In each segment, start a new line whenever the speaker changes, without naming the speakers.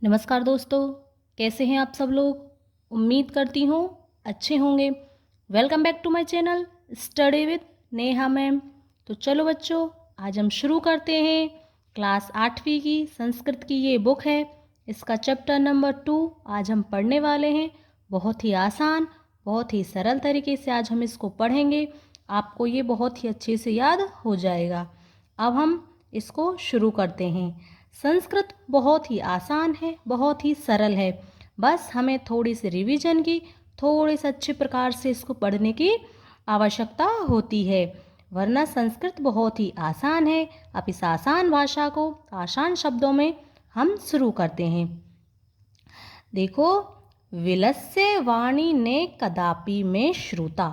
नमस्कार दोस्तों, कैसे हैं आप सब लोग। उम्मीद करती हूँ अच्छे होंगे। Welcome back to my channel study with Neha ma'am. तो चलो बच्चों, आज हम शुरू करते हैं क्लास 8वीं की संस्कृत की ये बुक है। इसका चैप्टर नंबर 2 आज हम पढ़ने वाले हैं। बहुत ही आसान, बहुत ही सरल तरीके से आज हम इसको पढ़ेंगे। आपको ये बहुत ही अच्छे से याद हो जाएगा। अब हम इसको शुरू करते हैं। संस्कृत बहुत ही आसान है, बहुत ही सरल है। बस हमें थोड़ी सी रिवीजन की, थोड़े से अच्छे प्रकार से इसको पढ़ने की आवश्यकता होती है, वरना संस्कृत बहुत ही आसान है। अब इस आसान भाषा को आसान शब्दों में हम शुरू करते हैं। देखो, विलस्य वाणी ने कदापि में श्रुता।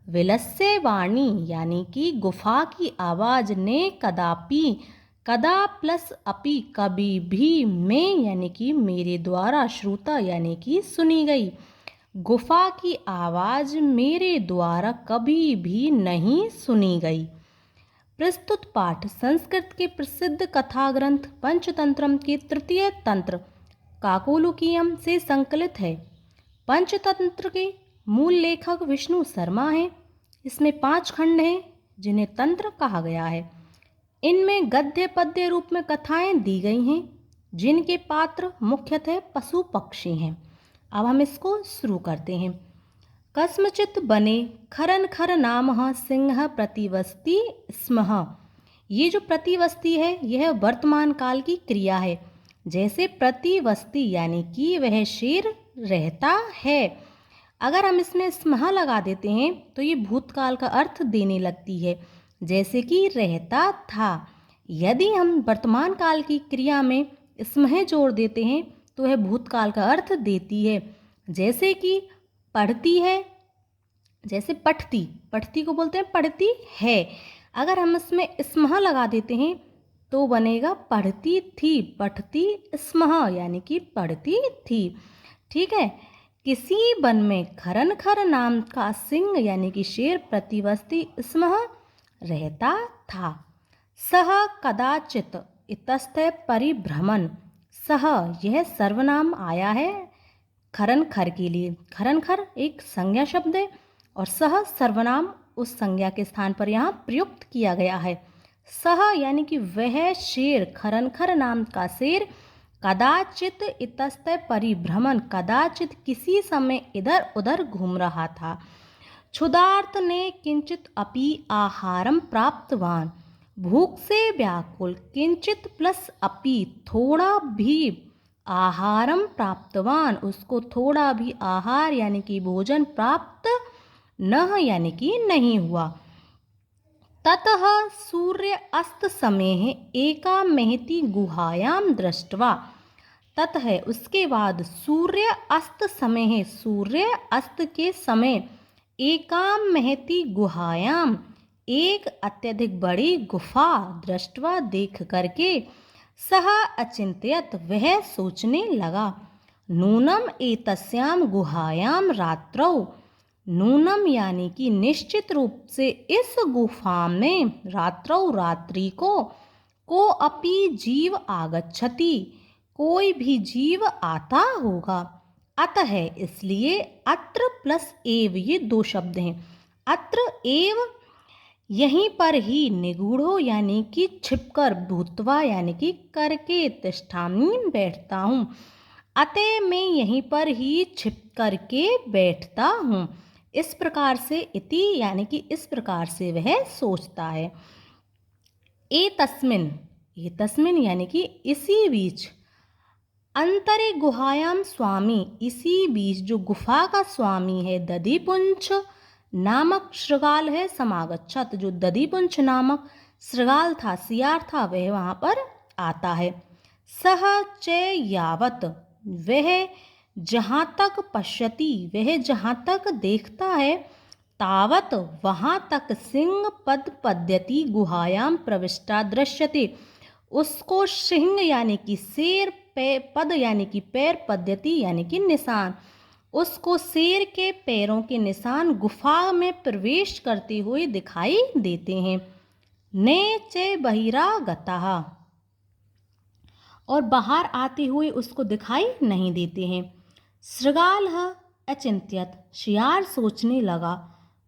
विलस्य वाणी यानी कि गुफा की आवाज ने कदापि, कदा प्लस अपि कभी भी, में यानी कि मेरे द्वारा, श्रुता यानी कि सुनी गई। गुफा की आवाज मेरे द्वारा कभी भी नहीं सुनी गई। प्रस्तुत पाठ संस्कृत के प्रसिद्ध कथा ग्रंथ पंचतंत्रम के तृतीय तंत्र काकोलुकीयम से संकलित है। पंचतंत्र के मूल लेखक विष्णु शर्मा हैं। इसमें 5 खंड हैं जिन्हें तंत्र कहा गया है। इनमें गद्य पद्य रूप में कथाएं दी गई हैं, जिनके पात्र मुख्यतः पशु पक्षी हैं। अब हम इसको शुरू करते हैं। कस्मचित बने खरन खर नामः सिंह प्रतिवस्ति स्मः। ये जो प्रतिवस्ति है, यह वर्तमान काल की क्रिया है। जैसे प्रतिवस्ति यानी कि वह शेर रहता है। अगर हम इसमें स्मः लगा देते हैं तो ये भूतकाल का अर्थ देने लगती है, जैसे कि रहता था। यदि हम वर्तमान काल की क्रिया में स्मः जोड़ देते हैं तो वह भूतकाल का अर्थ देती है, जैसे कि पढ़ती है, जैसे पढ़ती, पढ़ती को बोलते हैं पढ़ती है। अगर हम इसमें स्मः लगा देते हैं तो बनेगा पढ़ती थी, पढ़ती स्मः यानी कि पढ़ती थी। ठीक है। किसी वन में खरन खर नाम का सिंह यानी कि शेर प्रतिवस्ति स्मः रहता था। सह कदाचित इतस्थ परिभ्रमण। सह यह सर्वनाम आया है खरन खर के लिए। खरन खर एक संज्ञा शब्द है और सह सर्वनाम उस संज्ञा के स्थान पर यहाँ प्रयुक्त किया गया है। सह यानी कि वह शेर, खरन खर नाम का शेर, कदाचित इतस्त परिभ्रमण, कदाचित किसी समय इधर उधर घूम रहा था। क्षुधार्त ने किंचित अपि आहारम प्राप्तवान। भूख से व्याकुल, किंचित प्लस अपि थोड़ा भी, आहारम प्राप्तवान उसको थोड़ा भी आहार यानी कि भोजन प्राप्त न यानी कि नहीं हुआ। ततः सूर्य अस्त समय एका महती गुहायाम दृष्ट्वा। ततः उसके बाद सूर्य अस्त समय, सूर्य अस्त के समय, एकाम महती गुहायाम एक अत्यधिक बड़ी गुफा, दृष्टवा देख करके, सह अचिंत्यत वह सोचने लगा, नूनम एतस्याम गुहायाम रात्रौ। नूनम यानी कि निश्चित रूप से इस गुफा में, रात्रौ रात्रि को अपि जीव आगच्छति कोई भी जीव आता होगा। अतः इसलिए, अत्र प्लस एव ये 2 शब्द हैं। अत्र एव यहीं पर ही, निगूढ़ो यानी कि छिपकर, भूतवा यानी कि करके, तिष्ठामि बैठता हूँ। अतः मैं यहीं पर ही छिप करके बैठता हूँ। इस प्रकार से इति यानी कि इस प्रकार से वह सोचता है। ए तस्मिन यानी कि इसी बीच, अंतरे गुहायाम स्वामी, इसी बीच जो गुफा का स्वामी है, दधिपुंछ नामक श्रृगाल है, समागच्छत, जो दधिपुंछ नामक श्रृगाल था, सियार था, वह वहाँ पर आता है। सह च यावत वह जहाँ तक, पश्यति वह जहाँ तक देखता है, तावत वहाँ तक, सिंह पद पद्यति गुहायाम प्रविष्टा दृश्यते उसको सिंह यानी कि शेर, पद यानी कि पैर, पद्यति यानी कि निशान, उसको शेर के पैरों के निशान गुफा में प्रवेश करते हुए दिखाई देते हैं। ने च बहिरागतः और बाहर आते हुए उसको दिखाई नहीं देते हैं। शृगालः अचिंत्यत, शियार सोचने लगा,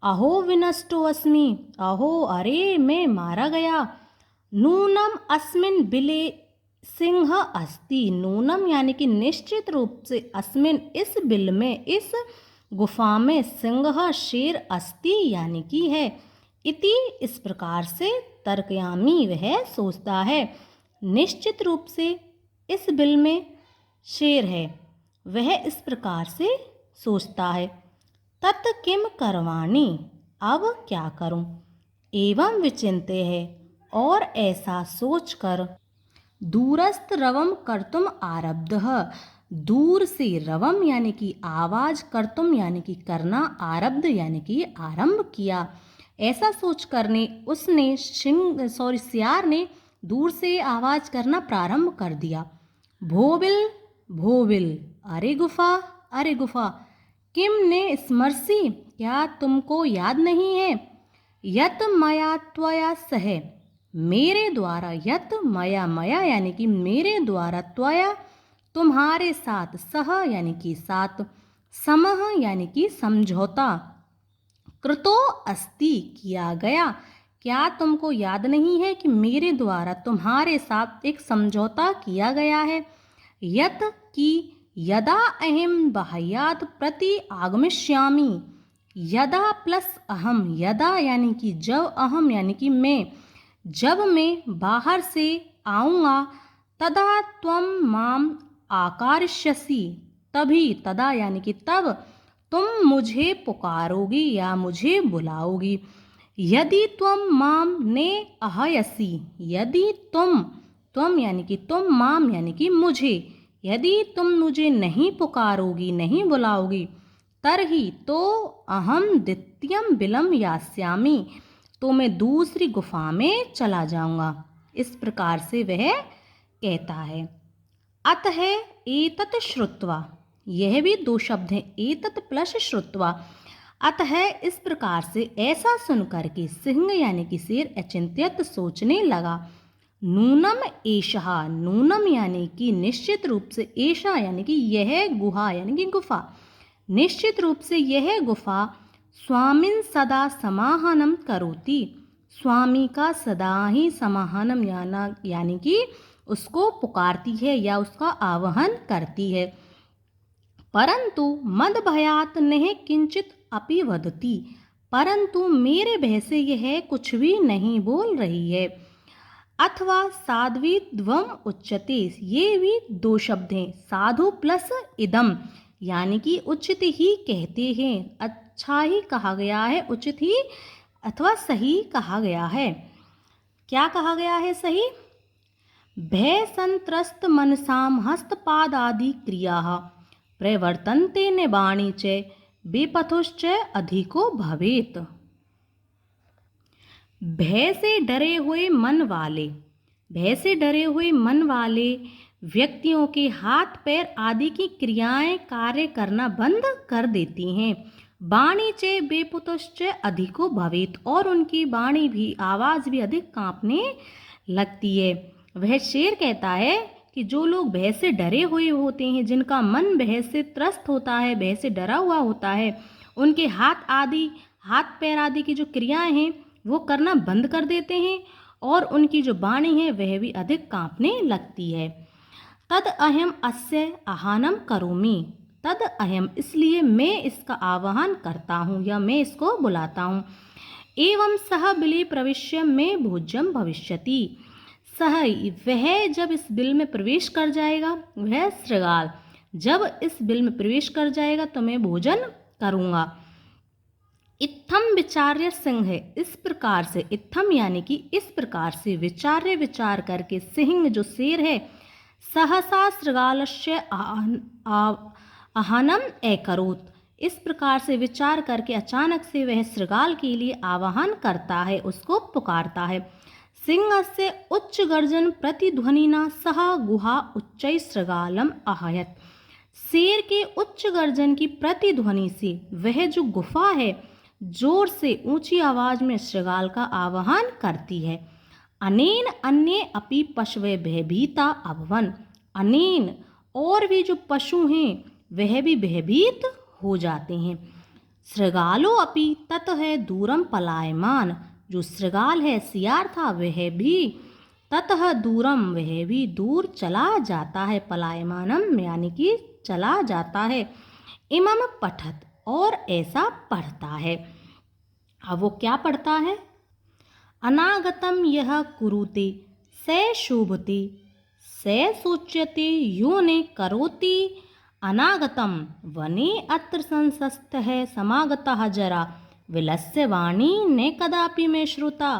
अहो विनष्टो अस्मि, अहो अरे मैं मारा गया। नूनम अस्मिन बिले सिंह अस्ति, नूनम यानी कि निश्चित रूप से, अस्मिन इस बिल में, इस गुफा में, सिंह शेर अस्ति यानी कि है, इति इस प्रकार से, तर्कयामी वह सोचता है, निश्चित रूप से इस बिल में शेर है, वह इस प्रकार से सोचता है। तत् किम करवाणी, अब क्या करूं, एवं विचिन्त्य है, और ऐसा सोचकर दूरस्थ रवम कर्तुम आरब्धः, दूर से रवम यानी कि आवाज, कर्तुम यानी कि करना, आरब्ध यानी कि आरंभ किया। ऐसा सोच करने उसने सियार ने दूर से आवाज करना प्रारंभ कर दिया। भोबिल भोबिल, अरे गुफा, अरे गुफा, किम ने स्मरसी, क्या तुमको याद नहीं है, यत मया त्वया सह, मेरे द्वारा, यत मया, मया यानी कि मेरे द्वारा, त्वया तुम्हारे साथ, सह यानी कि साथ, समह यानी कि समझौता, कृतो अस्ति किया गया, क्या तुमको याद नहीं है कि मेरे द्वारा तुम्हारे साथ एक समझौता किया गया है। यत कि यदा अहम बाह्यात् प्रति आगमिष्यामि, यदा प्लस अहम, यदा यानी कि जब, अहम यानी कि मैं, जब मैं बाहर से आऊँगा, तदा त्वम माम आकारिष्यसि, तभी, तदा यानी कि तब, तुम मुझे पुकारोगी या मुझे बुलाओगी। यदि त्वम माम ने अहयसि, यदि तुम यानी कि तुम, माम यानी कि मुझे, यदि तुम मुझे नहीं पुकारोगी, नहीं बुलाओगी, तरही तो अहम द्वितीयम बिलम यास्यामि, तो मैं दूसरी गुफा में चला जाऊंगा। इस प्रकार से वह कहता है। अतः एतत् श्रुत्वा, यह भी दो शब्द हैं, एतत् प्लस श्रुत्वा, अतः इस प्रकार से, ऐसा सुनकर के, सिंह यानी कि शेर अचिंत्यत सोचने लगा, नूनम एषः, नूनम यानी कि निश्चित रूप से, एषा यानी कि यह गुहा यानी कि गुफा, निश्चित रूप से यह गुफा, स्वामिन सदा समाहनम करोति, स्वामी का सदा ही समाहनम यानी कि उसको पुकारती है या उसका आवाहन करती है। परंतु मद भयात नह किंचित अपि वदति, परंतु मेरे भय से यह कुछ भी नहीं बोल रही है। अथवा साध्वीद्वम उच्यते, ये भी दो शब्द हैं, साधु प्लस इदम यानी कि उचित ही कहते हैं, अच्छा ही कहा गया है, उचित ही अथवा सही कहा गया है। क्या कहा गया है सही? भय संत्रस्त मनसाम हस्तपादादि क्रिया प्रवर्तन्ते निबाणी च बेपथुश्च अधिको भवेत। भय से डरे हुए मन वाले, भय से डरे हुए मन वाले व्यक्तियों के हाथ पैर आदि की क्रियाएं कार्य करना बंद कर देती हैं। वाणी चे बेपुतश्च अधिको भवेत, और उनकी वाणी भी, आवाज़ भी अधिक कांपने लगती है। वह शेर कहता है कि जो लोग भय से डरे हुए होते हैं, जिनका मन भय से त्रस्त होता है, भय से डरा हुआ होता है, उनके हाथ पैर आदि की जो क्रियाएं हैं वो करना बंद कर देते हैं, और उनकी जो वाणी है वह भी अधिक कांपने लगती है। तद अहम अस्य आहानम करोमि, तद अहम इसलिए मैं इसका आवाहन करता हूँ या मैं इसको बुलाता हूँ। एवं सह बिले प्रविश्य में भोज्यम भविष्यति, सह वह जब इस बिल में प्रवेश कर जाएगा, वह श्रृगाल जब इस बिल में प्रवेश कर जाएगा तो मैं भोजन करूँगा। इत्थम विचार्य सिंह है, इस प्रकार से, इत्थम यानी कि इस प्रकार से, विचार्य विचार करके, सिंह जो शेर है, सहसा शृगालस्य आहानम एकरोत, इस प्रकार से विचार करके अचानक से वह शृगाल के लिए आवाहन करता है, उसको पुकारता है। सिंह से उच्च गर्जन प्रतिध्वनिना सह गुहा उच्चै शृगालम आहयत, शेर के उच्च गर्जन की प्रतिध्वनि से वह जो गुफा है जोर से ऊंची आवाज में शृगाल का आवाहन करती है। अनेन अन्ये अपि पशवे भयभीता अभवन, अनेन, और भी जो पशु हैं वह भी भयभीत हो जाते हैं। शृगालो अपि ततः दूरम पलायमान, जो शृगाल है सियार था वह भी ततः दूरम, वह भी दूर चला जाता है, पलायमानम यानी कि चला जाता है। इमम पठत, और ऐसा पढ़ता है। अब वो क्या पढ़ता है? अनागतम यह कुरुते स शोभते स सोच्यते यो ने करोति अनागतम वने अत्र संसस्तः समागतः जरा विलस्य वाणी ने कदापि में श्रुता।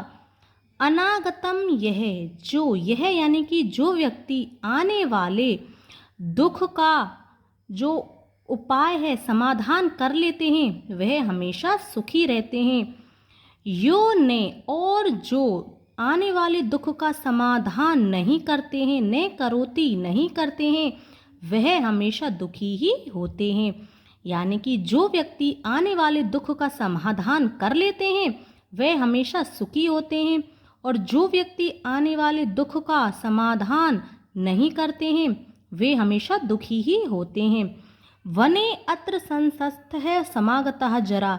अनागतम यह, जो, यह यानी कि जो व्यक्ति आने वाले दुख का जो उपाय है समाधान कर लेते हैं वह हमेशा सुखी रहते हैं। यो ने, और जो आने वाले दुख का समाधान नहीं करते हैं, ने करोती नहीं करते हैं, वह हमेशा दुखी ही होते हैं। यानी कि जो व्यक्ति आने वाले दुख का समाधान कर लेते हैं वह हमेशा सुखी होते हैं, और जो व्यक्ति आने वाले दुख का समाधान नहीं करते हैं वे हमेशा दुखी ही होते हैं। वने अत्र संसस्तः समागतः जरा,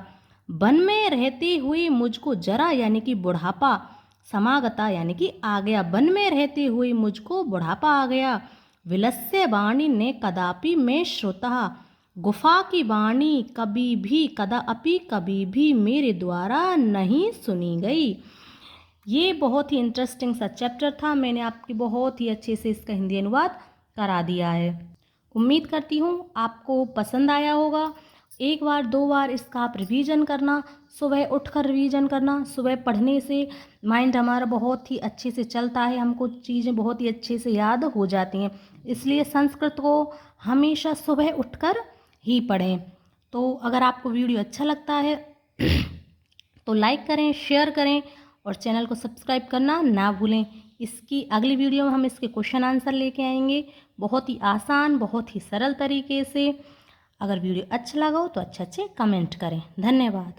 वन में रहते हुए मुझको जरा यानी कि बुढ़ापा, समागता यानी कि आ गया, वन में रहते हुए मुझको बुढ़ापा आ गया। विलस्य वाणी ने कदापि में श्रुता, गुफा की वाणी कभी भी, कदापि कभी भी मेरे द्वारा नहीं सुनी गई। ये बहुत ही इंटरेस्टिंग सा चैप्टर था, मैंने आपकी बहुत ही अच्छे से इसका हिंदी अनुवाद करा दिया है। उम्मीद करती हूँ आपको पसंद आया होगा। एक बार दो बार इसका आप रिवीजन करना, सुबह उठकर रिवीजन करना। सुबह पढ़ने से माइंड हमारा बहुत ही अच्छे से चलता है, हमको चीज़ें बहुत ही अच्छे से याद हो जाती हैं। इसलिए संस्कृत को हमेशा सुबह उठकर ही पढ़ें। तो अगर आपको वीडियो अच्छा लगता है तो लाइक करें, शेयर करें और चैनल को सब्सक्राइब करना ना भूलें। इसकी अगली वीडियो में हम इसके क्वेश्चन आंसर लेके आएंगे, बहुत ही आसान, बहुत ही सरल तरीके से। अगर वीडियो अच्छा लगा हो तो अच्छे कमेंट करें। धन्यवाद।